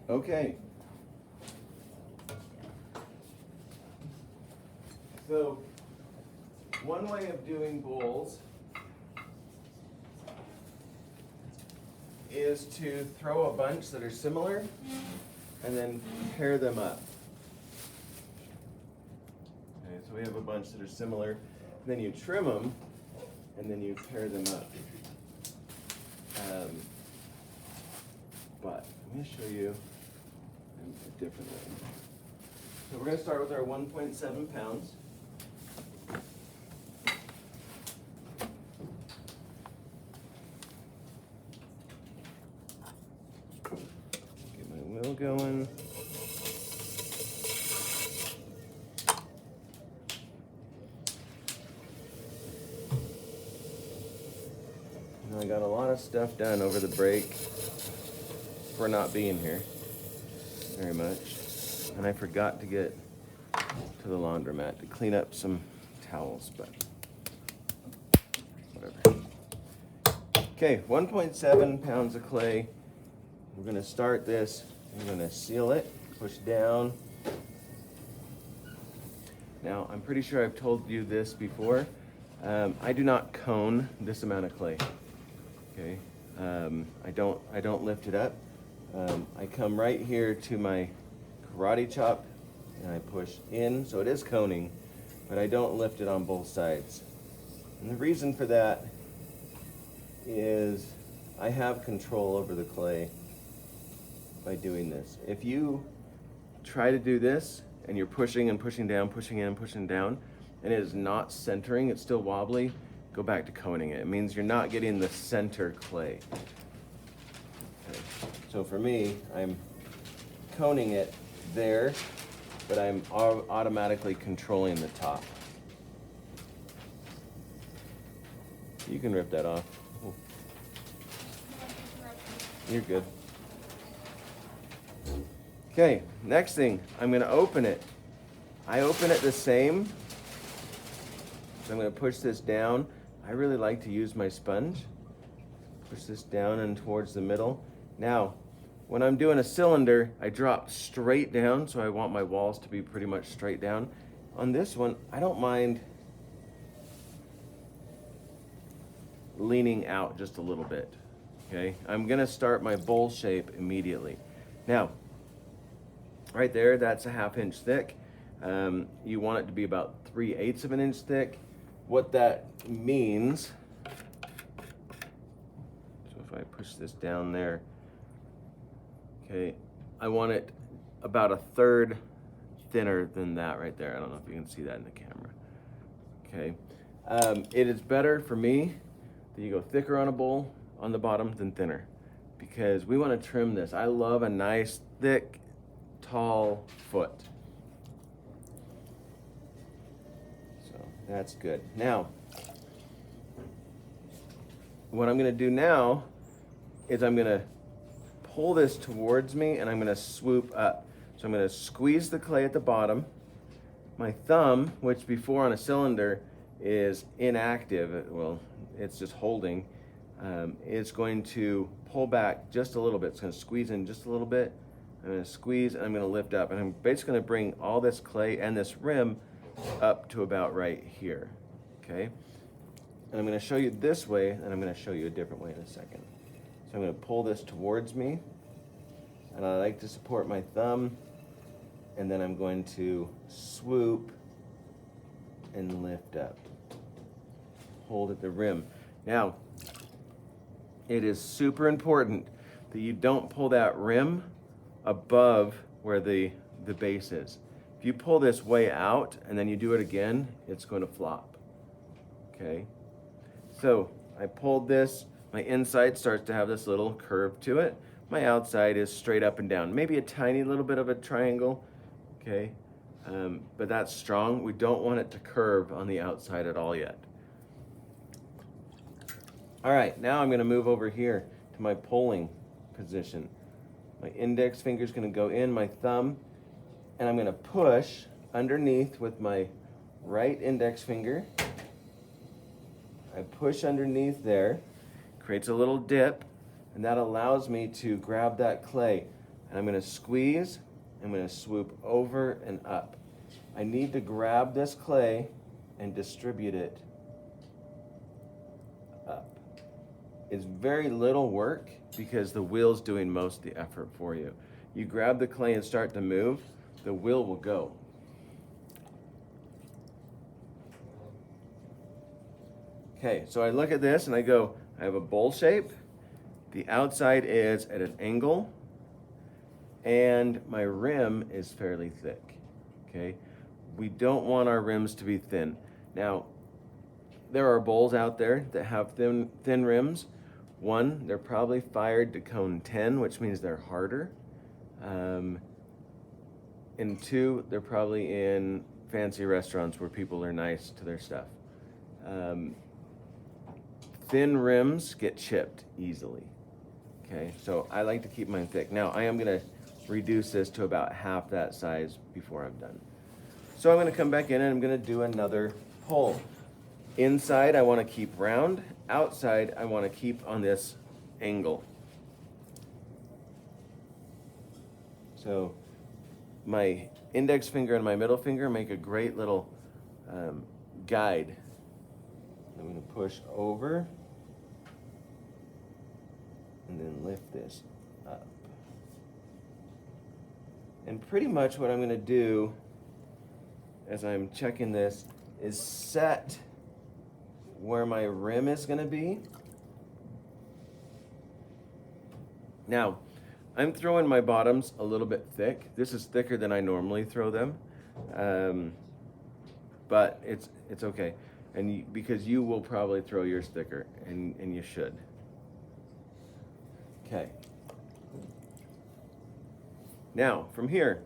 Okay. So, one way of doing bowls is to throw a bunch that are similar and then pair them up. Okay, so we have a bunch that are similar. Then you trim them and then you pair them up. But I'm going to show you a different way. So we're going to start with our 1.7 pounds. Get my wheel going. I got a lot of stuff done over the break for not being here very much. And I forgot to get to the laundromat to clean up some towels, but whatever. Okay, 1.7 pounds of clay. We're gonna start this. We're gonna seal it, push down. Now, I'm pretty sure I've told you this before. I do not cone this amount of clay. Okay, I don't lift it up. I come right here to my karate chop and I push in, so it is coning, but I don't lift it on both sides. And the reason for that is I have control over the clay by doing this. If you try to do this and you're pushing and pushing down, pushing in and pushing down, and it is not centering, it's still wobbly, go back to coning it. It means you're not getting the center clay. Okay. So for me, I'm coning it there, but I'm automatically controlling the top. You can rip that off. You're good. Okay, next thing, I'm gonna open it. I open it the same. So I'm gonna push this down. I really like to use my sponge. Push this down and towards the middle. Now, when I'm doing a cylinder, I drop straight down, so I want my walls to be pretty much straight down. On this one, I don't mind leaning out just a little bit, okay? I'm gonna start my bowl shape immediately. Now, right there, that's a 1/2 inch thick. You want it to be about 3/8 of an inch thick. What that means, so if I push this down there, okay, I want it about 1/3 thinner than that right there. I don't know if you can see that in the camera. Okay, it is better for me that you go thicker on a bowl on the bottom than thinner, because we want to trim this. I love a nice, thick, tall foot. So that's good. Now, what I'm going to do now is I'm going to pull this towards me and I'm going to swoop up. So I'm going to squeeze the clay at the bottom. My thumb, which before on a cylinder is inactive, well, it's just holding, it's going to pull back just a little bit. It's going to squeeze in just a little bit. I'm going to squeeze and I'm going to lift up. And I'm basically going to bring all this clay and this rim up to about right here. Okay? And I'm going to show you this way, and I'm going to show you a different way in a second. So I'm going to pull this towards me, and I like to support my thumb, and then I'm going to swoop and lift up. Hold at the rim. Now, it is super important that you don't pull that rim above where the base is. If you pull this way out and then you do it again, it's going to flop. Okay? So I pulled this, my inside starts to have this little curve to it. My outside is straight up and down. Maybe a tiny little bit of a triangle, okay? But that's strong. We don't want it to curve on the outside at all yet. All right, now I'm gonna move over here to my pulling position. My index finger's gonna go in, my thumb, and I'm gonna push underneath with my right index finger. I push underneath there, creates a little dip, and that allows me to grab that clay. and I'm going to squeeze. I'm going to swoop over and up. I need to grab this clay and distribute it up. It's very little work because the wheel's doing most of the effort for you. You grab the clay and start to move, the wheel will go. Okay, so I look at this and I go, I have a bowl shape. The outside is at an angle, and my rim is fairly thick. Okay, we don't want our rims to be thin. Now, there are bowls out there that have thin rims. One, they're probably fired to cone 10, which means they're harder. And two, they're probably in fancy restaurants where people are nice to their stuff. Thin rims get chipped easily. Okay, so I like to keep mine thick. Now I am gonna reduce this to about half that size before I'm done. So I'm gonna come back in and I'm gonna do another hole. Inside I wanna keep round, outside I wanna keep on this angle. So my index finger and my middle finger make a great little guide. I'm gonna push over and then lift this up. And pretty much what I'm gonna do as I'm checking this is set where my rim is gonna be. Now, I'm throwing my bottoms a little bit thick. This is thicker than I normally throw them, but it's okay. And because you will probably throw yours thicker, and you should. Okay. Now, from here,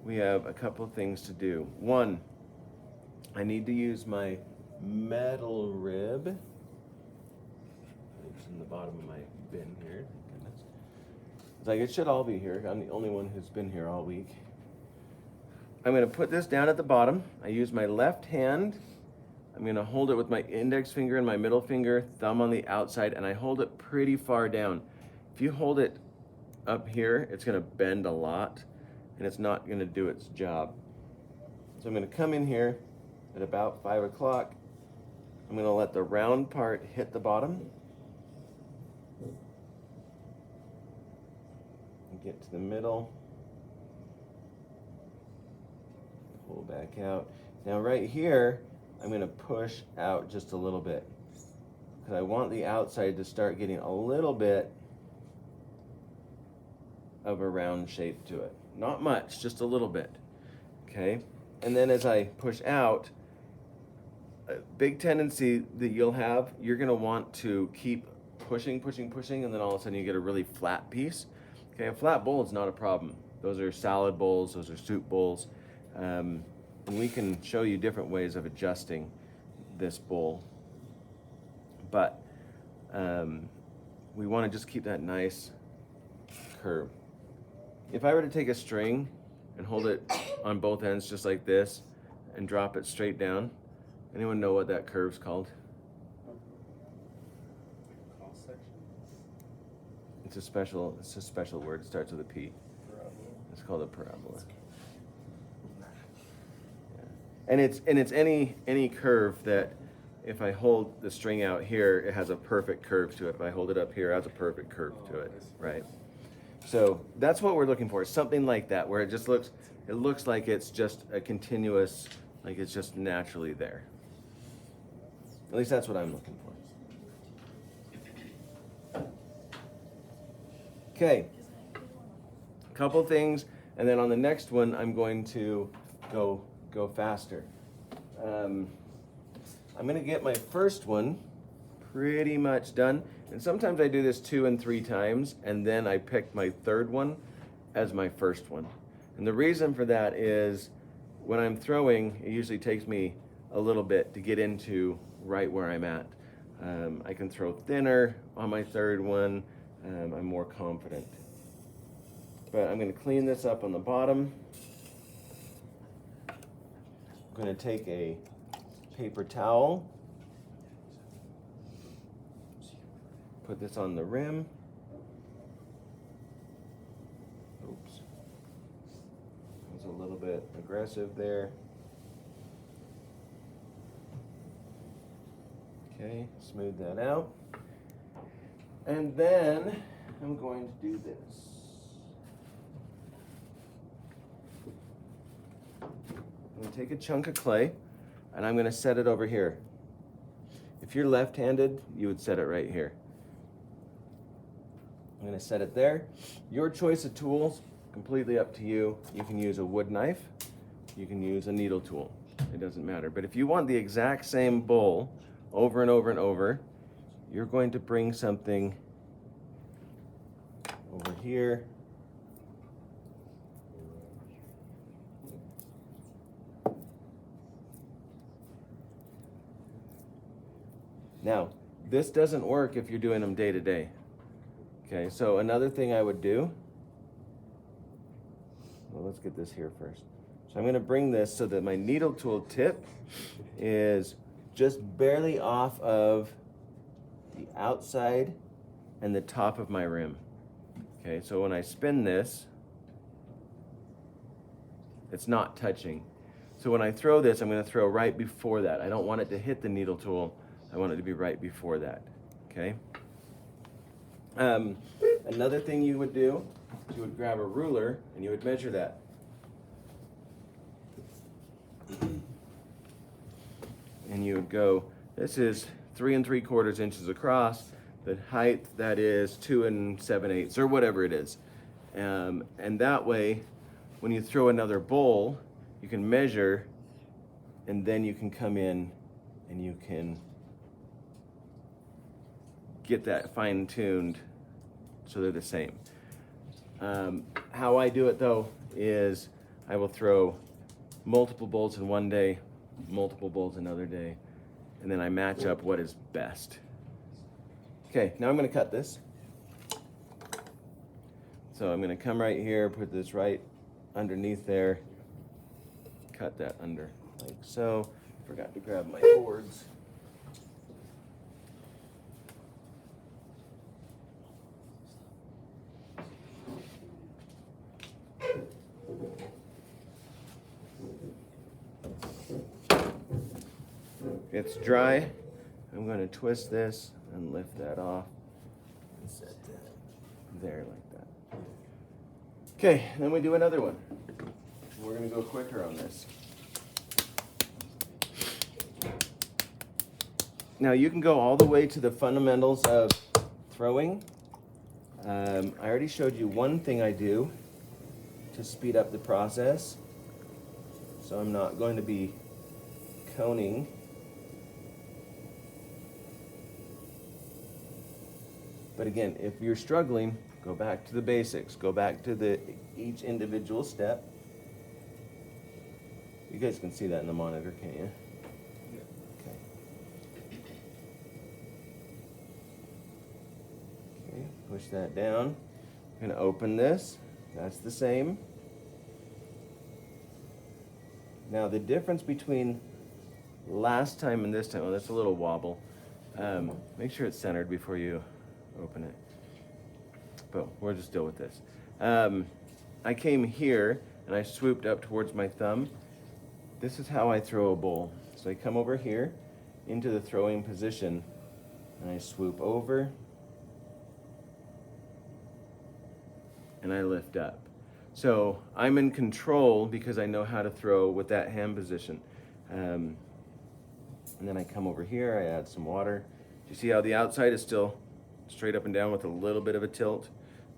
we have a couple things to do. One, I need to use my metal rib. It's in the bottom of my bin here. Thank goodness. It's like it should all be here. I'm the only one who's been here all week. I'm going to put this down at the bottom. I use my left hand. I'm going to hold it with my index finger and my middle finger, thumb on the outside, and I hold it pretty far down. If you hold it up here, it's going to bend a lot, and it's not going to do its job. So I'm going to come in here at about 5 o'clock. I'm going to let the round part hit the bottom. Get to the middle. Pull back out. Now right here, I'm going to push out just a little bit because I want the outside to start getting a little bit of a round shape to it. Not much, just a little bit. Okay? And then as I push out, a big tendency that you'll have, you're going to want to keep pushing, and then all of a sudden you get a really flat piece. Okay, a flat bowl is not a problem. Those are salad bowls, those are soup bowls. And we can show you different ways of adjusting this bowl. But we want to just keep that nice curve. If I were to take a string and hold it on both ends just like this and drop it straight down, anyone know what that curve's called? Cross section. It's a special word. It starts with a P. Parabola. It's called a parabola. Yeah. And it's any curve that if I hold the string out here, it has a perfect curve to it. If I hold it up here, it has a perfect curve to it, right? So that's what we're looking for. Something like that, where it looks like it's just a continuous, like it's just naturally there. At least that's what I'm looking for. Okay, a couple things, and then on the next one, I'm going to go faster. I'm going to get my first one pretty much done, and sometimes I do this 2 and 3 times, and then I pick my third one as my first one. And the reason for that is when I'm throwing, it usually takes me a little bit to get into right where I'm at. I can throw thinner on my third one. I'm more confident. But I'm going to clean this up on the bottom. I'm going to take a paper towel, put this on the rim, little bit aggressive there. Okay, smooth that out. And then I'm going to do this. I'm going to take a chunk of clay and I'm going to set it over here. If you're left-handed, you would set it right here. I'm going to set it there. Your choice of tools, completely up to you. You can use a wood knife. You can use a needle tool. It doesn't matter. But if you want the exact same bowl over and over and over, you're going to bring something over here. Now, this doesn't work if you're doing them day to day. Okay, so another thing I would do, well, let's get this here first. So I'm going to bring this so that my needle tool tip is just barely off of the outside and the top of my rim. Okay, so when I spin this, it's not touching. So when I throw this, I'm going to throw right before that. I don't want it to hit the needle tool. I want it to be right before that. Okay. Another thing you would do is you would grab a ruler and you would measure that. And you would go, this is 3 3/4 inches across. The height, that is 2 7/8 or whatever it is. And that way, when you throw another bowl, you can measure and then you can come in and you can get that fine-tuned so they're the same. How I do it though is I will throw multiple bowls in one day, multiple bowls another day, and then I match up what is best. Okay, now I'm going to cut this. So I'm going to come right here, put this right underneath there, cut that under like so. Forgot to grab my boards. It's dry. I'm going to twist this and lift that off and set that there like that. Okay, then we do another one. We're going to go quicker on this. Now you can go all the way to the fundamentals of throwing. I already showed you one thing I do to speed up the process. So I'm not going to be coning. But again, if you're struggling, go back to the basics. Go back to each individual step. You guys can see that in the monitor, can't you? Yeah. Okay. Okay, push that down. I'm going to open this. That's the same. Now the difference between last time and this time, oh, that's a little wobble. Make sure it's centered before you open it. But we'll just deal with this. I came here and I swooped up towards my thumb. This is how I throw a bowl. So I come over here into the throwing position and I swoop over and I lift up. So I'm in control because I know how to throw with that hand position. And then I come over here, I add some water. Do you see how the outside is still straight up and down with a little bit of a tilt?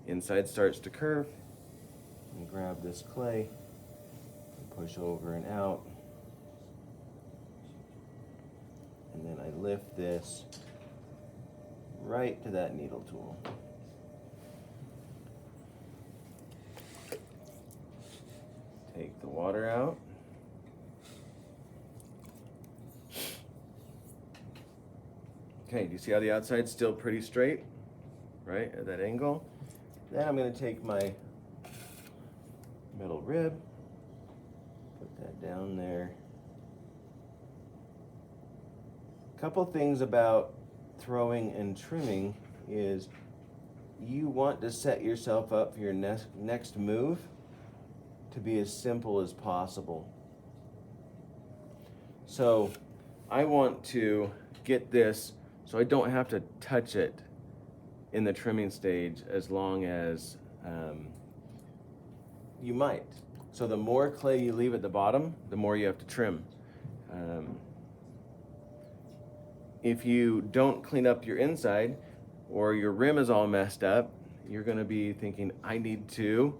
Inside starts to curve. And grab this clay and push over and out. And then I lift this right to that needle tool. Take the water out. Okay, do you see how the outside's still pretty straight, right, at that angle? Then I'm going to take my middle rib, put that down there. A couple things about throwing and trimming is you want to set yourself up for your next move to be as simple as possible. So I want to get this so I don't have to touch it in the trimming stage as long as you might. So the more clay you leave at the bottom, the more you have to trim. If you don't clean up your inside or your rim is all messed up, you're going to be thinking, I need to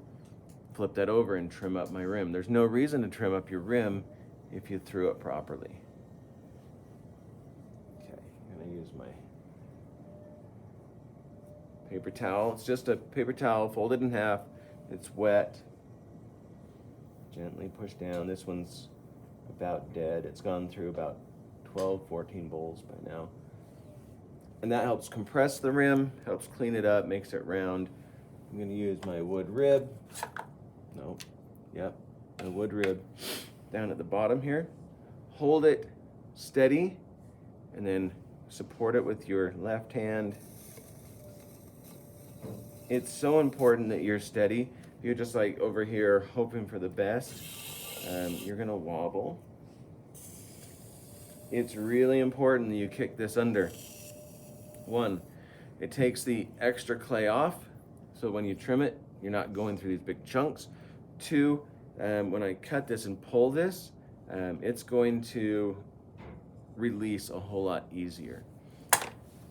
flip that over and trim up my rim. There's no reason to trim up your rim if you threw it properly. Okay, I'm going to use my paper towel. It's just a paper towel folded in half. It's wet. Gently push down. This one's about dead. It's gone through about 12, 14 bowls by now. And that helps compress the rim, helps clean it up, makes it round. I'm going to use my wood rib. No, yep, a wood rib down at the bottom here. Hold it steady and then support it with your left hand. It's so important that you're steady. If you're just like over here hoping for the best, you're gonna wobble. It's really important that you kick this under. One, it takes the extra clay off, so when you trim it, you're not going through these big chunks. Two, when I cut this and pull this, it's going to release a whole lot easier.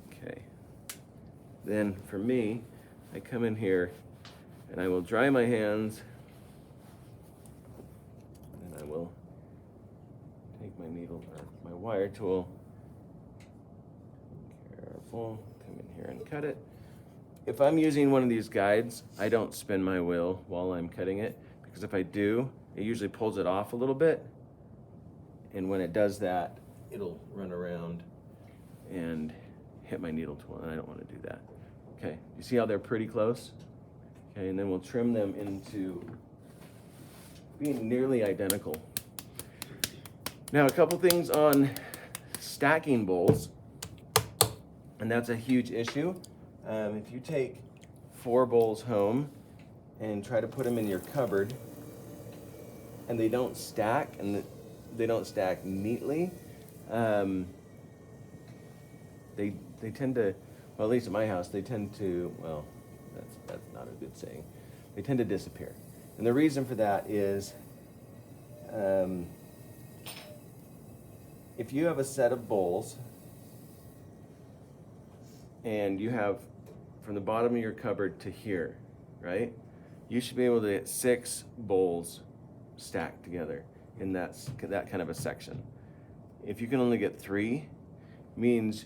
Okay. Then for me, I come in here and I will dry my hands and I will take my needle or my wire tool. Careful, come in here and cut it. If I'm using one of these guides, I don't spin my wheel while I'm cutting it, because if I do, it usually pulls it off a little bit, and when it does that, it'll run around and hit my needle tool, and I don't want to do that. Okay, you see how they're pretty close? Okay, and then we'll trim them into being nearly identical. Now, a couple things on stacking bowls, and that's a huge issue. If you take 4 bowls home and try to put them in your cupboard and they don't stack and they don't stack neatly, they tend to, well, at least at my house, they tend to, well, that's not a good saying. They tend to disappear. And the reason for that is if you have a set of bowls and you have from the bottom of your cupboard to here, right? You should be able to get 6 bowls stacked together in that kind of a section. If you can only get 3, means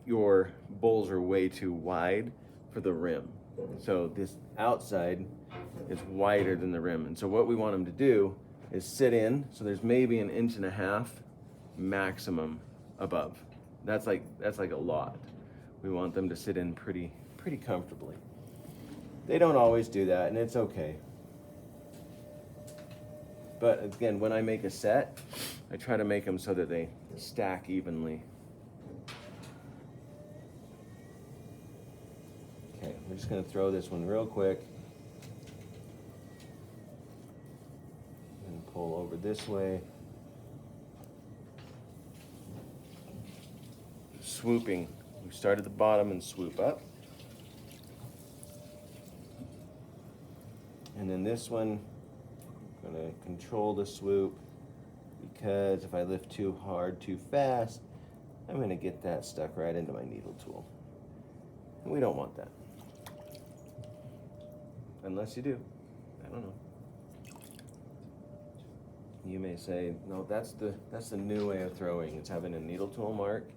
your bowls are way too wide for the rim. So this outside is wider than the rim. And so what we want them to do is sit in, so there's maybe 1.5 inches maximum above. That's like a lot. We want them to sit in pretty comfortably. They don't always do that, and it's okay. But again, when I make a set, I try to make them so that they stack evenly. Okay, we're just going to throw this one real quick. And pull over this way. Swooping. We start at the bottom and swoop up. And then this one, I'm going to control the swoop, because if I lift too hard, too fast, I'm going to get that stuck right into my needle tool. And we don't want that. Unless you do. I don't know. You may say, no, that's the new way of throwing. It's having a needle tool mark.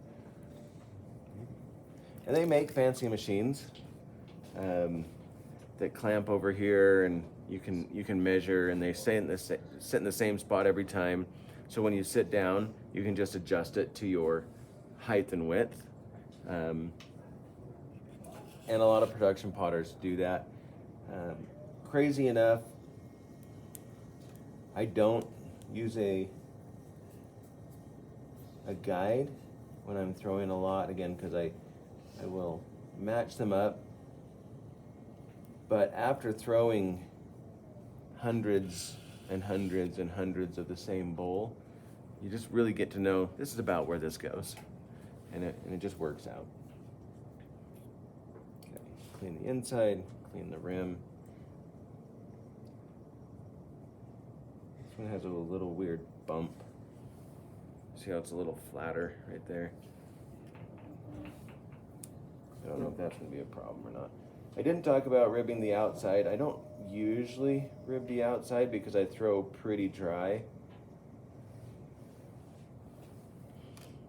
And they make fancy machines that clamp over here, and you can measure, and they sit in the same spot every time. So when you sit down, you can just adjust it to your height and width. And a lot of production potters do that. Crazy enough, I don't use a guide when I'm throwing a lot, again, because I will match them up. But after throwing hundreds and hundreds of the same bowl, you just really get to know this is about where this goes, and it just works out. Okay, clean the inside, clean the rim. This one has a little weird bump. See how it's a little flatter right there? I don't know if that's going to be a problem or not. I didn't talk about ribbing the outside. I don't usually rib the outside because I throw pretty dry.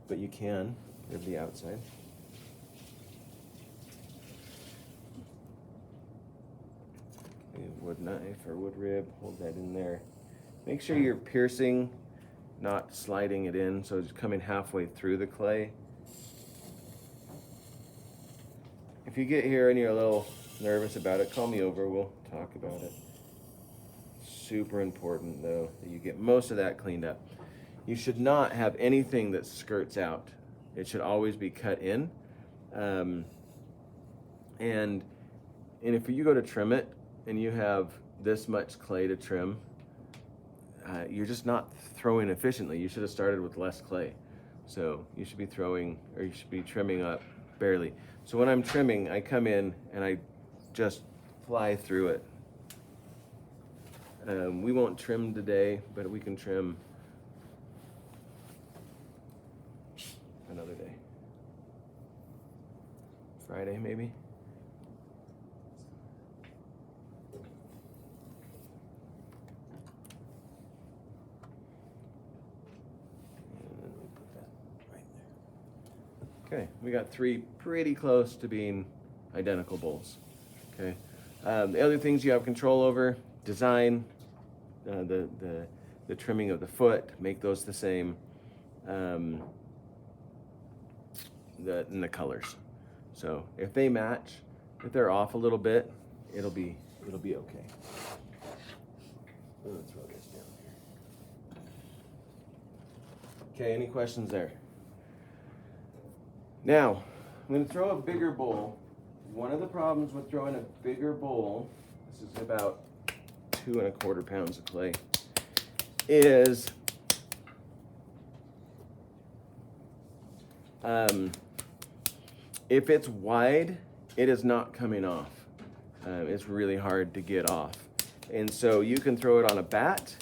But you can rib the outside. Okay, wood knife or wood rib, hold that in there. Make sure you're piercing, not sliding it in, so it's coming halfway through the clay. If you get here and you're a little nervous about it, call me over, we'll talk about it. Super important though that you get most of that cleaned up. You should not have anything that skirts out. It should always be cut in. And if you go to trim it and you have this much clay to trim, you're just not throwing efficiently. You should have started with less clay. So you should be trimming up barely. So when I'm trimming, I come in and I just fly through it. We won't trim today, but we can trim another day. Friday, maybe. Okay, we got 3 pretty close to being identical bowls. Okay, the other things you have control over: design, the trimming of the foot, make those the same, and the colors. So if they match, if they're off a little bit, it'll be okay. Let's throw this down here. Okay, any questions there? Now, I'm going to throw a bigger bowl. One of the problems with throwing a bigger bowl, this is about 2 1/4 pounds of clay, is if it's wide, it is not coming off. It's really hard to get off. And so you can throw it on a bat.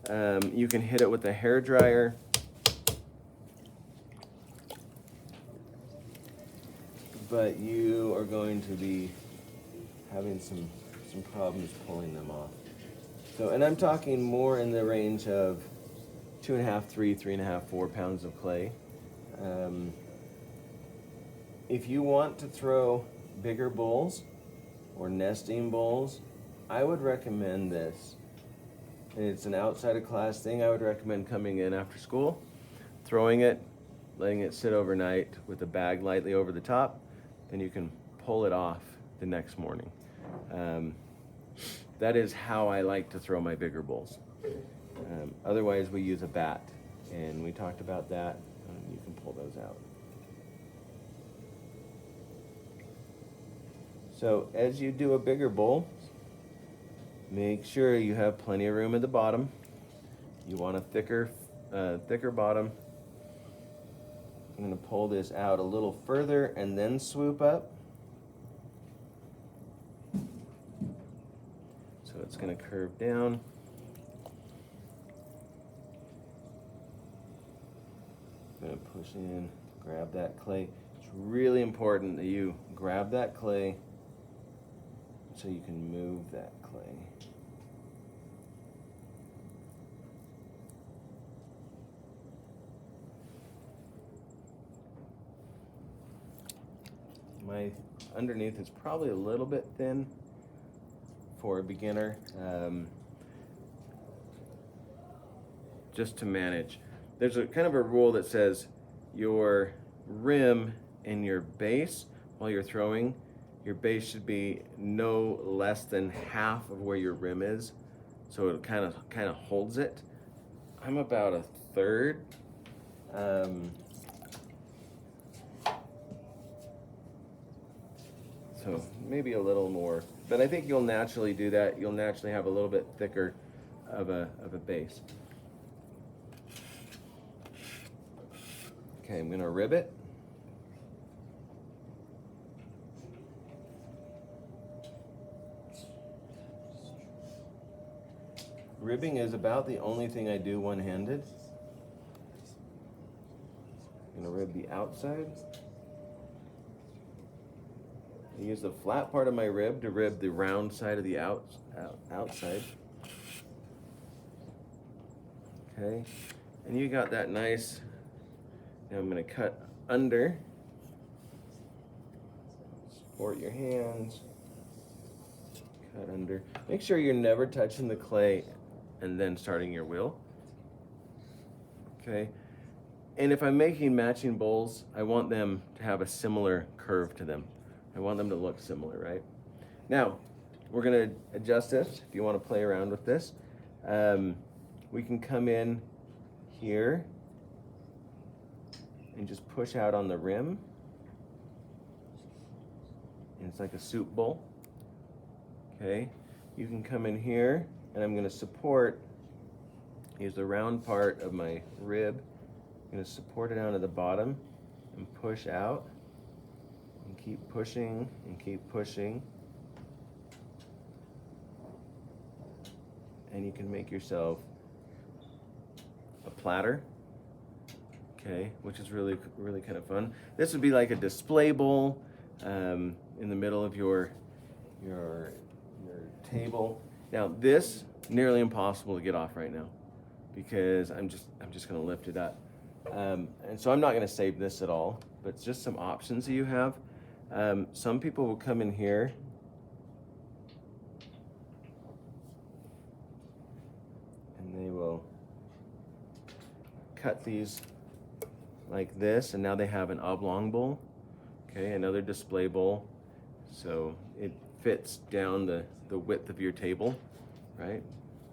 You can hit it with a hair dryer. But you are going to be having some problems pulling them off. So, and I'm talking more in the range of 2 1/2, 3, 3 1/2, 4 pounds of clay. If you want to throw bigger bowls or nesting bowls, I would recommend this. And it's an outside of class thing. I would recommend coming in after school, throwing it, letting it sit overnight with a bag lightly over the top. Then you can pull it off the next morning. That is how I like to throw my bigger bowls. Otherwise, we use a bat, and we talked about that. You can pull those out. So as you do a bigger bowl, make sure you have plenty of room at the bottom. You want a thicker bottom. I'm going to pull this out a little further and then swoop up. So it's going to curve down. I'm going to push in, grab that clay. It's really important that you grab that clay so you can move that clay. My underneath is probably a little bit thin for a beginner, just to manage. There's a kind of a rule that says your rim and your base, while you're throwing, your base should be no less than half of where your rim is, so it kind of holds it. I'm about a third. So maybe a little more, but I think you'll naturally do that. You'll naturally have a little bit thicker of a base. Okay, I'm gonna rib it. Ribbing is about the only thing I do one-handed. I'm gonna rib the outside. I use the flat part of my rib to rib the round side of the outside. Okay, and you got that nice. Now I'm gonna cut under. Support your hands. Cut under. Make sure you're never touching the clay and then starting your wheel. Okay, and if I'm making matching bowls, I want them to have a similar curve to them. I want them to look similar, right? Now, we're gonna adjust this. If you wanna play around with this, we can come in here and just push out on the rim. And it's like a soup bowl. Okay, you can come in here and I'm gonna support, use the round part of my rib. I'm gonna support it down to the bottom and push out. And keep pushing and keep pushing. And you can make yourself a platter, okay, which is really kind of fun. This would be like a display bowl in the middle of your table. Now this, nearly impossible to get off right now because I'm just gonna lift it up. And so I'm not gonna save this at all, but it's just some options that you have. Some people will come in here and they will cut these like this, and now they have an oblong bowl, okay, another display bowl, so it fits down the width of your table, right?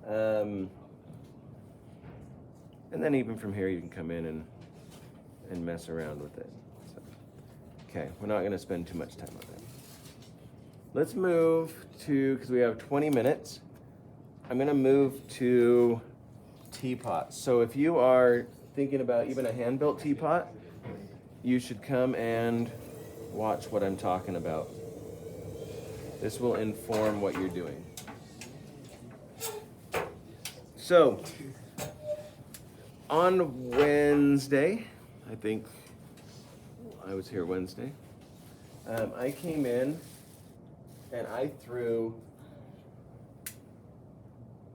And then even from here you can come in and mess around with it. So, okay, we're not gonna spend too much time on that. Let's move to, because we have 20 minutes, I'm gonna move to teapots. So if you are thinking about even a hand-built teapot, you should come and watch what I'm talking about. This will inform what you're doing. So, on Wednesday, I think I was here Wednesday, I came in and I threw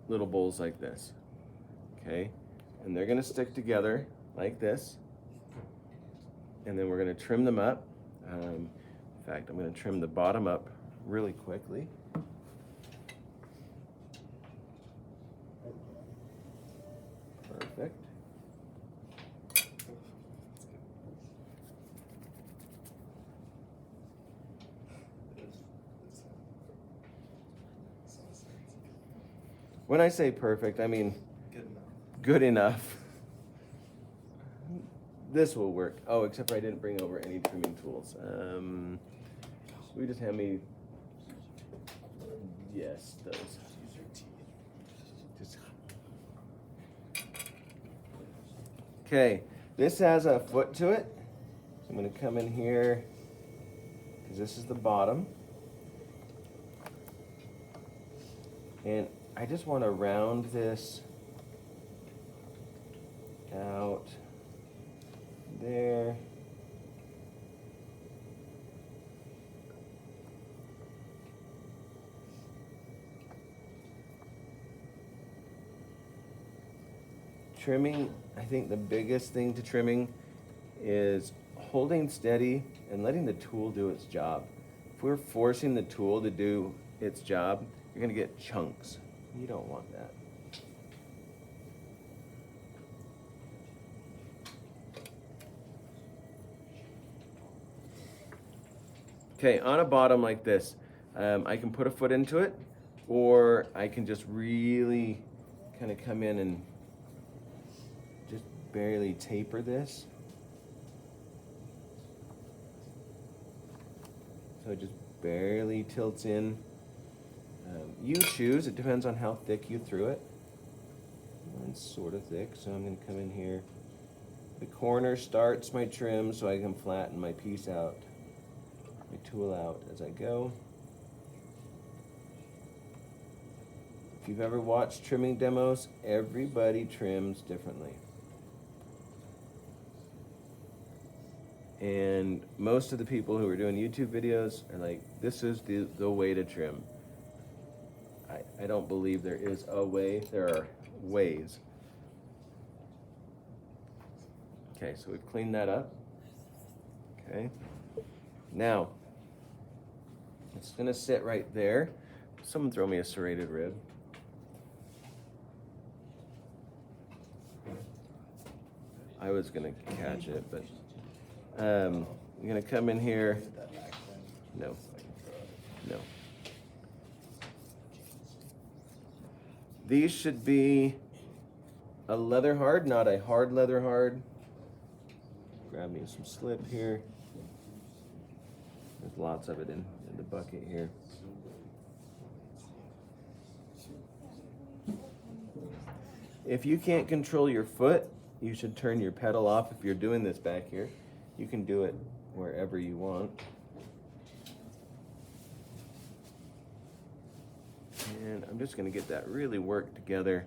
little bowls like this, okay? And they're gonna stick together like this. And then we're gonna trim them up. In fact, I'm gonna trim the bottom up really quickly. Perfect. When I say perfect, I mean good enough. This will work. Oh, except I didn't bring over any trimming tools. Will you just hand me? Yes, those. Just. Okay, this has a foot to it. So I'm going to come in here because this is the bottom. And I just want to round this out there. Trimming, I think the biggest thing to trimming is holding steady and letting the tool do its job. If we're forcing the tool to do its job, you're gonna get chunks. You don't want that. Okay, on a bottom like this, I can put a foot into it, or I can just really kind of come in and just barely taper this. So it just barely tilts in. You choose, it depends on how thick you threw it. Mine's sort of thick, so I'm going to come in here. The corner starts my trim so I can flatten my piece out, my tool out as I go. If you've ever watched trimming demos, everybody trims differently. And most of the people who are doing YouTube videos are like, this is the way to trim. I don't believe there is a way. There are ways. Okay, so we've cleaned that up. Okay. Now, it's going to sit right there. Someone throw me a serrated rib. I was going to catch it, but I'm going to come in here. No. No. These should be a leather hard, not a hard leather hard. Grab me some slip here. There's lots of it in the bucket here. If you can't control your foot, you should turn your pedal off. If you're doing this back here, you can do it wherever you want. And I'm just going to get that really worked together.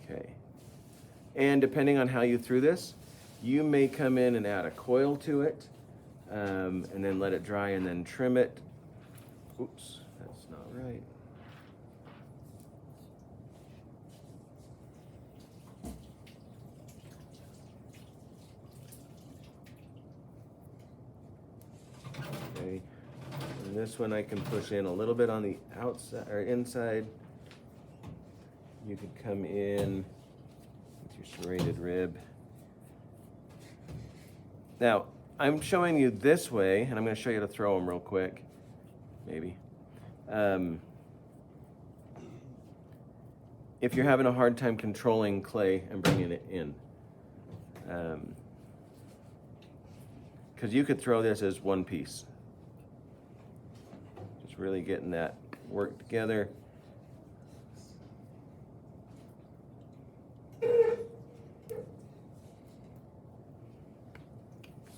Okay. And depending on how you threw this, you may come in and add a coil to it, and then let it dry and then trim it. Oops, that's not right. Okay. And this one I can push in a little bit on the outside or inside. You could come in with your serrated rib. Now, I'm showing you this way, and I'm going to show you how to throw them real quick, maybe. If you're having a hard time controlling clay and bringing it in. Because you could throw this as one piece. Just really getting that worked together.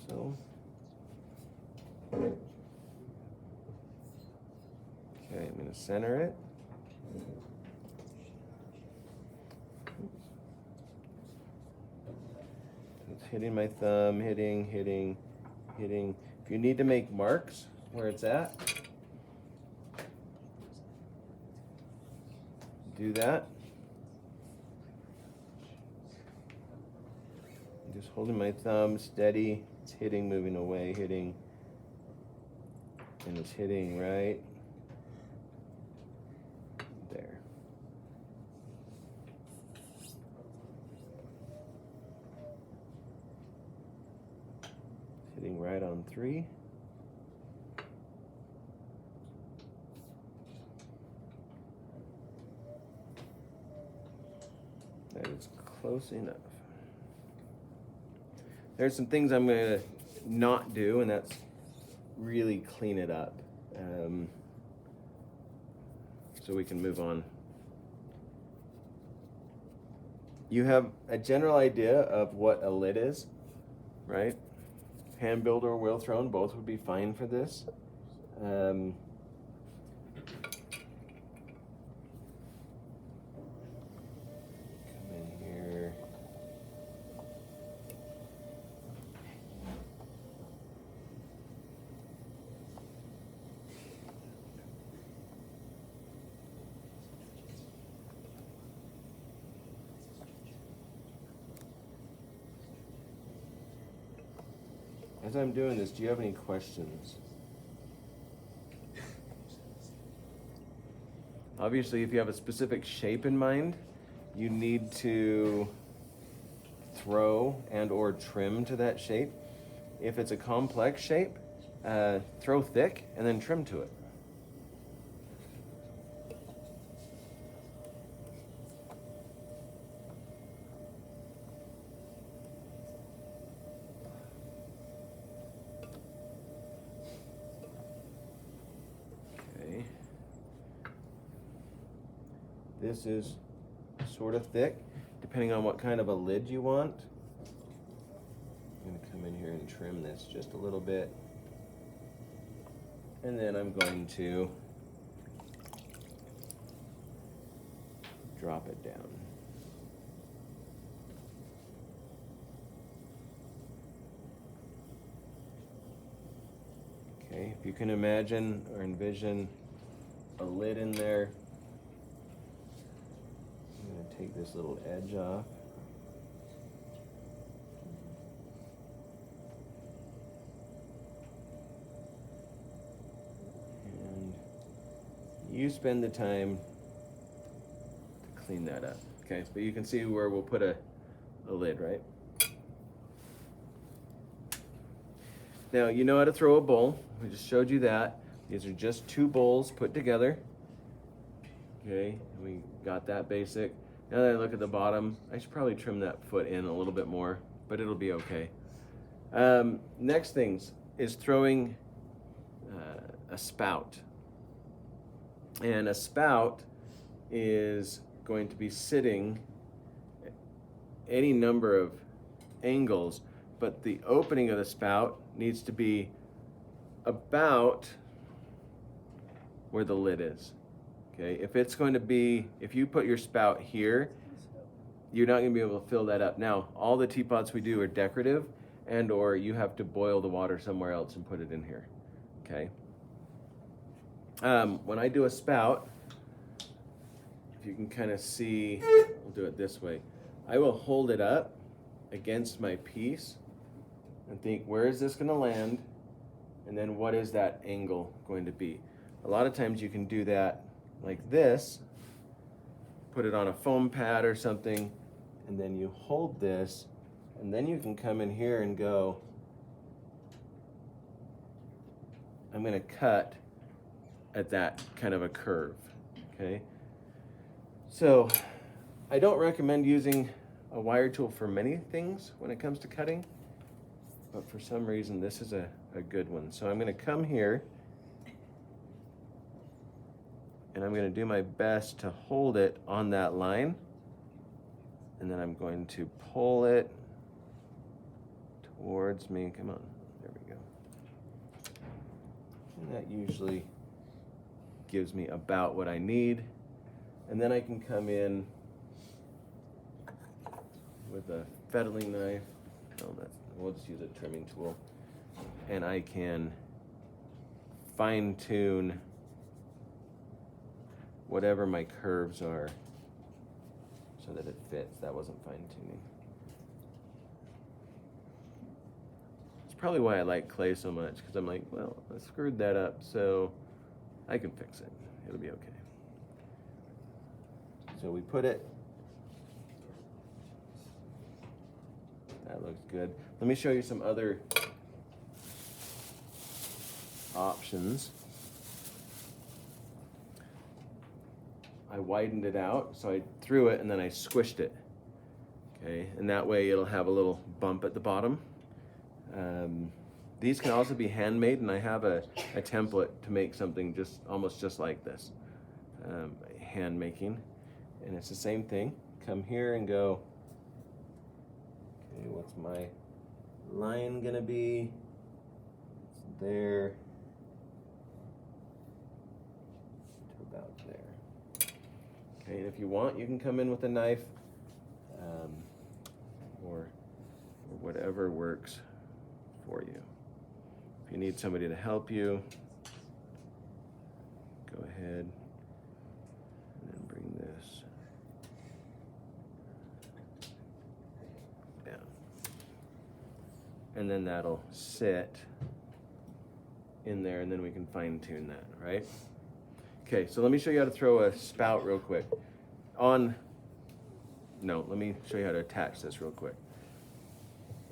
So, okay, I'm going to center it. It's hitting my thumb, hitting. If you need to make marks where it's at, do that. Just holding my thumb steady. It's hitting, moving away, hitting, and it's hitting right there. Hitting right on 3. That is close enough. There's some things I'm going to not do, and that's really clean it up, so we can move on. You have a general idea of what a lid is, right? Hand builder or wheel thrown, both would be fine for this. As I'm doing this, do you have any questions? Obviously, if you have a specific shape in mind, you need to throw and or trim to that shape. If it's a complex shape, throw thick and then trim to it. This is sort of thick, depending on what kind of a lid you want. I'm going to come in here and trim this just a little bit. And then I'm going to drop it down. Okay, if you can imagine or envision a lid in there, I'm going to take this little edge off. And you spend the time to clean that up. Okay, but you can see where we'll put a lid, right? Now, you know how to throw a bowl. We just showed you that. These are just two bowls put together. Okay, we got that basic. Now that I look at the bottom, I should probably trim that foot in a little bit more, but it'll be okay. Next things is throwing a spout. And a spout is going to be sitting any number of angles, but the opening of the spout needs to be about where the lid is. Okay, if it's going to be, if you put your spout here, you're not going to be able to fill that up. Now, all the teapots we do are decorative, and or you have to boil the water somewhere else and put it in here. Okay. When I do a spout, if you can kind of see, we'll do it this way. I will hold it up against my piece and think, where is this going to land? And then what is that angle going to be? A lot of times you can do that like this, put it on a foam pad or something, and then you hold this, and then you can come in here and go, I'm going to cut at that kind of a curve, okay? So I don't recommend using a wire tool for many things when it comes to cutting, but for some reason this is a good one. So I'm going to come here and I'm going to do my best to hold it on that line, and then I'm going to pull it towards me. Come on, there we go. And that usually gives me about what I need. And then I can come in with a fettling knife. No, we'll just use a trimming tool. And I can fine tune whatever my curves are so that it fits. That wasn't fine tuning. It's probably why I like clay so much, because I'm like, well, I screwed that up, so I can fix it. It'll be okay. So we put it. That looks good. Let me show you some other options. I widened it out, so I threw it and then I squished it. Okay, and that way it'll have a little bump at the bottom. These can also be handmade, and I have a template to make something almost just like this, hand making, and it's the same thing. Come here and go, okay, what's my line gonna be? It's there to about there. Okay, and if you want, you can come in with a knife, or whatever works for you. If you need somebody to help you, go ahead and then bring this down. And then that'll sit in there, and then we can fine tune that, right? Okay, so let me show you how to throw a spout real quick. Let me show you how to attach this real quick.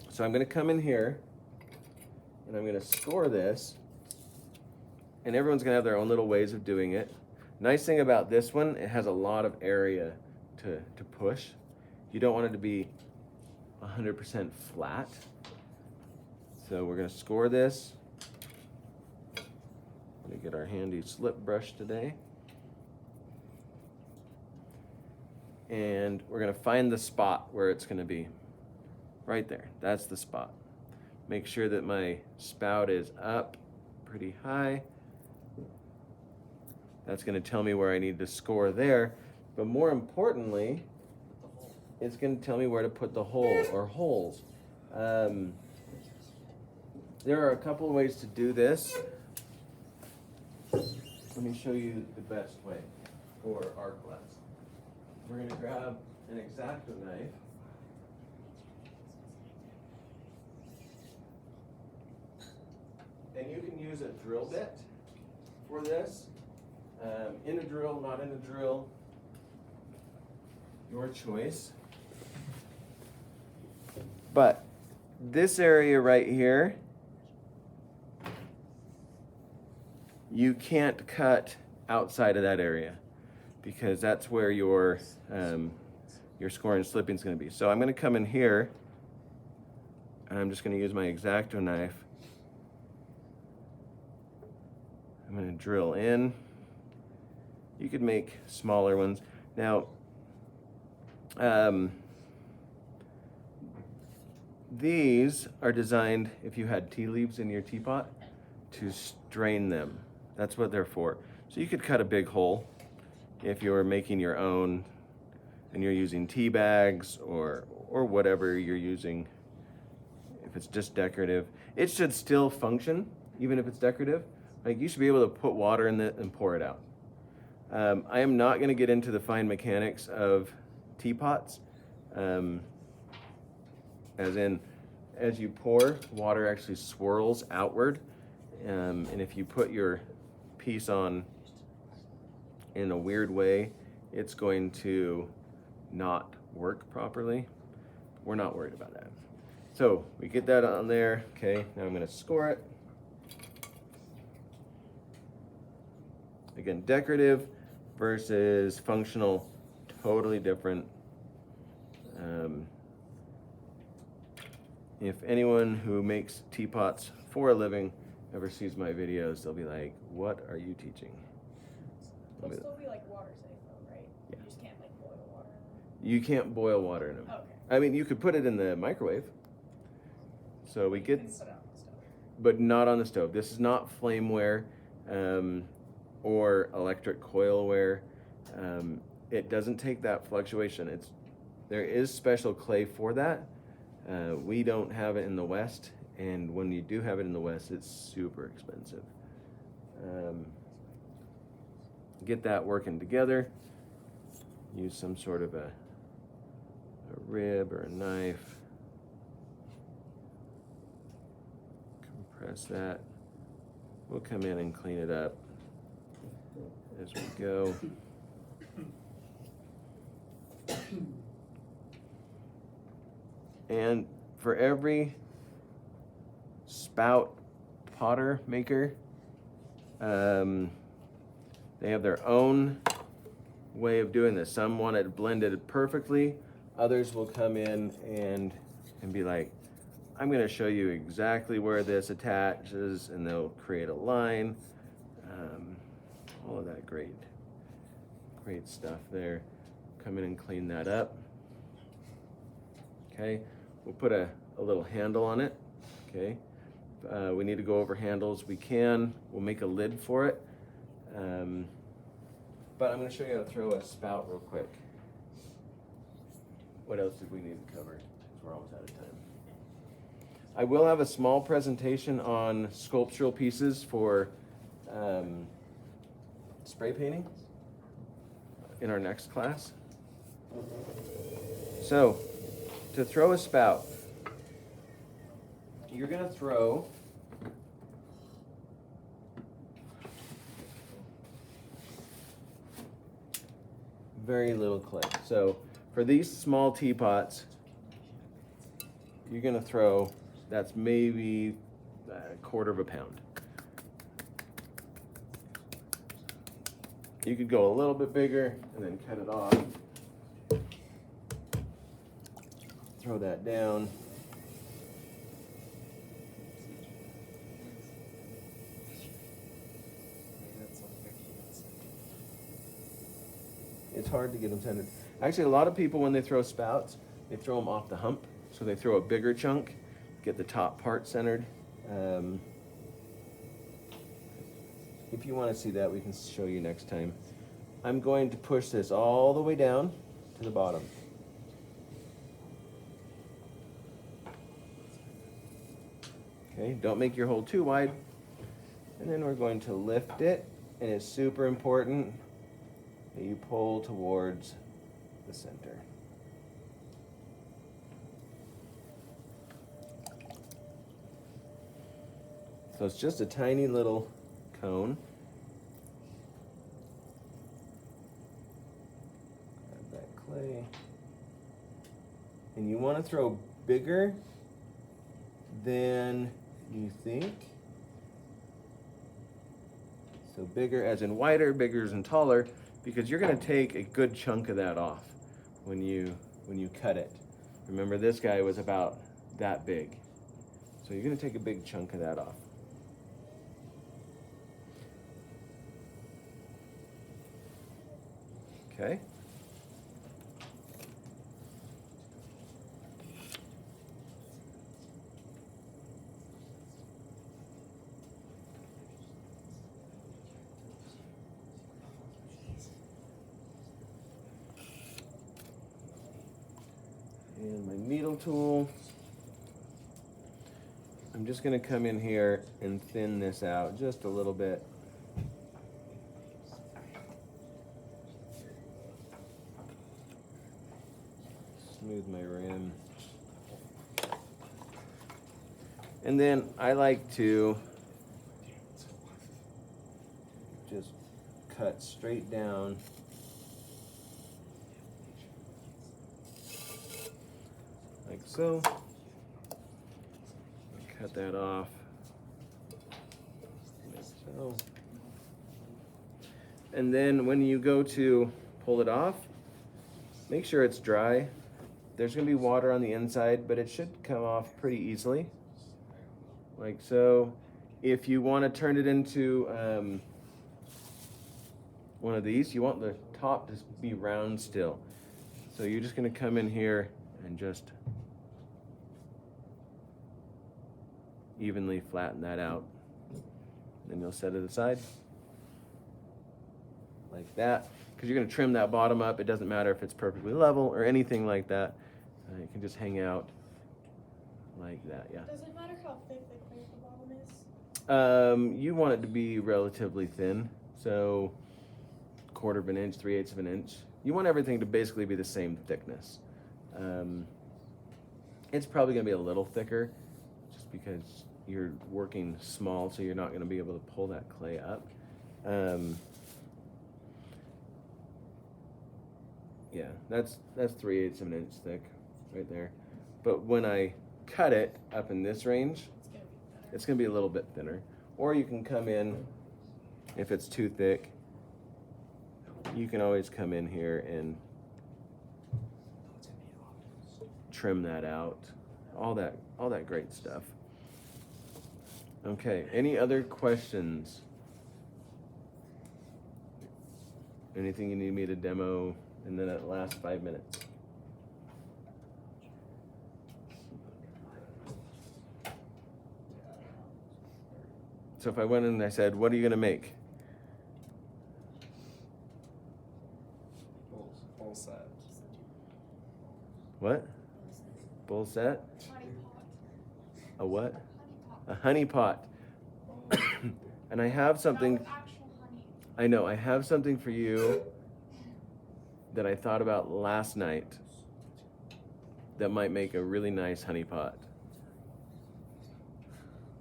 So I'm gonna come in here and I'm gonna score this, and everyone's gonna have their own little ways of doing it. Nice thing about this one, it has a lot of area to push. You don't want it to be 100% flat. So we're gonna score this. Let me get our handy slip brush today. and we're gonna find the spot where it's gonna be. Right there, that's the spot. Make sure that my spout is up pretty high. That's gonna tell me where I need to score there, but more importantly, it's gonna tell me where to put the hole or holes. There are a couple of ways to do this. Let me show you the best way for arc glass. We're gonna grab an X-Acto knife. And you can use a drill bit for this. In a drill, not in a drill, your choice. But this area right here, you can't cut outside of that area because that's where your scoring and slipping is going to be. So I'm going to come in here and I'm just going to use my X-Acto knife. I'm going to drill in. You could make smaller ones. Now, these are designed, if you had tea leaves in your teapot, to strain them. That's what they're for. So you could cut a big hole if you're making your own and you're using tea bags or whatever you're using. If it's just decorative, it should still function even if it's decorative. Like, you should be able to put water in it and pour it out. I am not going to get into the fine mechanics of teapots. As you pour, water actually swirls outward. And if you put your piece on in a weird way, it's going to not work properly. We're not worried about that. So we get that on there. Okay, now I'm going to score it. Again, decorative versus functional, totally different. If anyone who makes teapots for a living ever sees my videos, they'll be like, what are you teaching? They'll still be like water safe though, right? Yeah. You just can't like boil water in them. You can't boil water in them. Okay. I mean, you could put it in the microwave. So we get, You can put it on the stove. but not on the stove. This is not flameware or electric coil ware. It doesn't take that fluctuation. There is special clay for that. We don't have it in the West, and when you do have it in the West, it's super expensive. Get that working together. Use some sort of a rib or a knife. Compress that. We'll come in and clean it up as we go. And for every spout potter maker, they have their own way of doing this. Some want it blended perfectly. Others will come in and be like, I'm going to show you exactly where this attaches, and they'll create a line. All of that great stuff there. Come in and clean that up. Okay, we'll put a little handle on it. Okay, we need to go over handles. We'll make a lid for it. But I'm going to show you how to throw a spout real quick. What else did we need to cover? Because we're almost out of time. I will have a small presentation on sculptural pieces for spray painting in our next class. So, to throw a spout, you're going to throw very little clay. So for these small teapots, you're going to throw, that's maybe a quarter of a pound. You could go a little bit bigger and then cut it off. Throw that down. It's hard to get them centered. Actually, a lot of people, when they throw spouts, they throw them off the hump. So they throw a bigger chunk, get the top part centered. If you want to see that, we can show you next time. I'm going to push this all the way down to the bottom. Okay, don't make your hole too wide. And then we're going to lift it, and it's super important that you pull towards the center. So it's just a tiny little cone. Grab that clay. And you want to throw bigger than you think. So bigger as in wider, bigger as in taller, because you're going to take a good chunk of that off when you cut it. Remember, this guy was about that big. So you're going to take a big chunk of that off. Okay. And my needle tool. I'm just going to come in here and thin this out just a little bit. Smooth my rim. And then I like to just cut straight down. Like so. Cut that off. Like so. And then when you go to pull it off, make sure it's dry. There's going to be water on the inside, but it should come off pretty easily. Like so. If you want to turn it into one of these, you want the top to be round still. So you're just going to come in here and just evenly flatten that out. Then you'll set it aside like that, because you're going to trim that bottom up. It doesn't matter if it's perfectly level or anything like that. It can just hang out like that. Yeah. Does it matter how thick the clay at the bottom is? You want it to be relatively thin, so 1/4 of an inch, 3/8 of an inch. You want everything to basically be the same thickness. It's probably going to be a little thicker, just because you're working small, so you're not going to be able to pull that clay up. Yeah, that's 3/8 of an inch thick right there. But when I cut it up in this range, it's going to be a little bit thinner. Or you can come in, if it's too thick, you can always come in here and trim that out. All that great stuff. Okay, any other questions? Anything you need me to demo in the last 5 minutes? So if I went in and I said, what are you going to make? Bull set. What? Bull set? Honey pot. A what? Honey pot. A honey pot. And I have something. Not with actual honey. I know, I have something for you that I thought about last night that might make a really nice honey pot.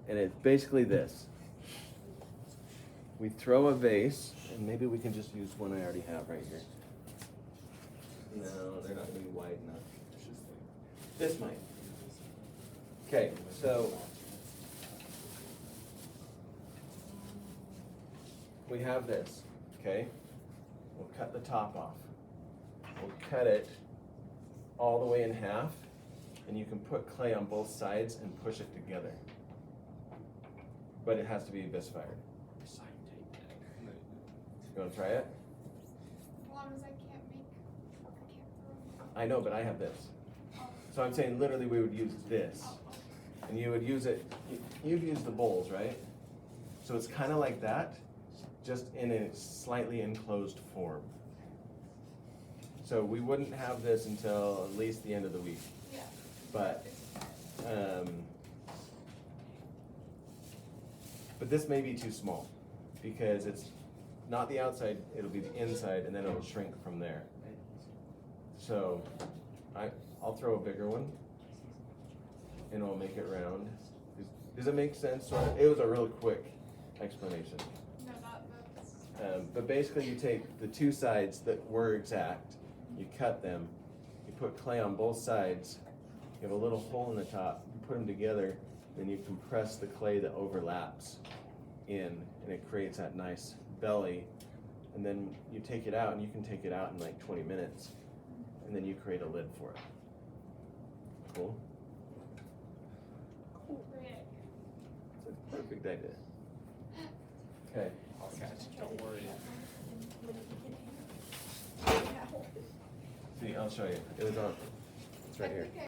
And it's basically this. We throw a vase, and maybe we can just use one I already have right here. No, they're not going to be wide enough. This might. Okay, so we have this, okay? We'll cut the top off. We'll cut it all the way in half, and you can put clay on both sides and push it together. But it has to be vis fired. You want to try it? As long as I can't I know, but I have this. So I'm saying literally we would use this. And you would use it, you've used the bowls, right? So it's kind of like that, just in a slightly enclosed form. So we wouldn't have this until at least the end of the week. Yeah. But this may be too small because it's not the outside, it'll be the inside and then it'll shrink from there. So I'll throw a bigger one and I'll make it round. Does it make sense? Sort of? It was a real quick explanation. No, that's. But basically you take the two sides that were exact, you cut them, you put clay on both sides, you have a little hole in the top, you put them together, then you compress the clay that overlaps in, and it creates that nice belly. And then you take it out, and you can take it out in like 20 minutes, and then you create a lid for it. Cool? Rick. It's a perfect idea. Okay. I'll catch it, don't worry. See, I'll show you. It was on. It's right here.